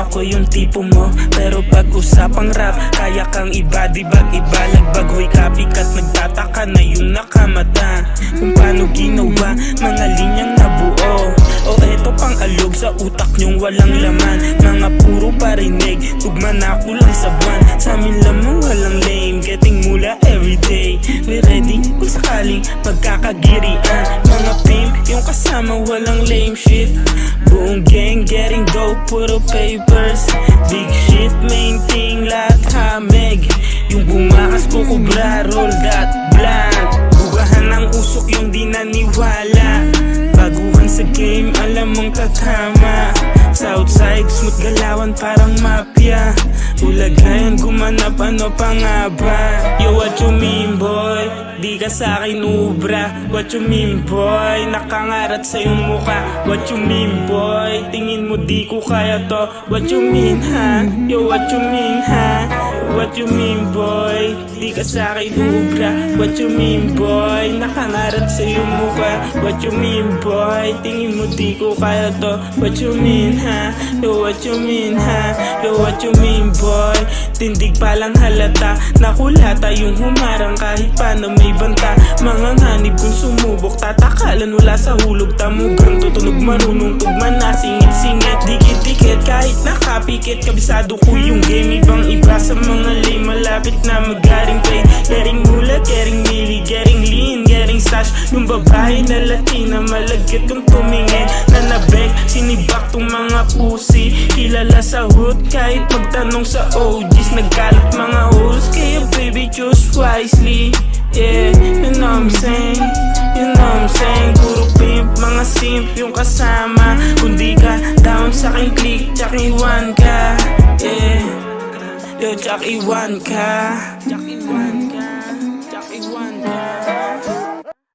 Ako yung tipo mo, pero pag usapang rap kaya kang ibadibag, ibalagbag. Hoy copycat, nagtataka na yung nakamata kung paano ginawa mga linyang nabuo. O eto pang alog sa utak nyong walang laman, mga puro parinig, tugma na kulang sa buwan. Sa amin lamang walang lame, getting mula everyday. We ready kung sakaling pagkakagirian. Mga pimp yung kasama, walang lame shit. Buong gang getting dope, puro papers. Big shit, main thing, lahat hamig. Yung bumakas kukubra, roll that blunt. Bugahan ng usok yung di naniwala. Baguhan sa game, alam mong tatama. Southside, smooth galawan parang mafia. Ulagayan, gumanap, ano pa nga ba? Yo, what you mean boy? Di ka sa'kin ubra. What you mean boy? Nakangarat sa iyong muka. What you mean boy? Tingin mo di ko kaya to. What you mean ha? Yo, what you mean ha? What you mean boy? Di ka sa'kin ubra. What you mean boy? Nakangarat sa iyong muka. What you mean boy? Tingin mo di ko kaya to. What you mean ha? Yo, what you mean ha? Yo, what you mean boy? Tindig palang halata, nakulata yung humarang kahit paano may banta. Mga nganib kung sumubok, tatakalan wala sa hulog. Tamugang tutunog, marunong tugman na singit-singit. Dikit-dikit kahit nakapikit, kabisado ko yung game. Ibang iba sa mga lame, malapit na magaring fade. Getting mula, getting mili, getting lean, getting stash. Yung babae na Latina, malagkit kung tumingin. Nanabek, sinibak tong mga pussy. Kilala sa hood kahit magtanong sa OGs. Nagkalat mga hoes, kaya baby choose wisely. Yeah, you know what I'm saying? You know what I'm saying? Puro pimp, mga simp yung kasama. Kung di ka down sa aking click, tsak iwan ka. Yeah, yo, tsak iwan ka.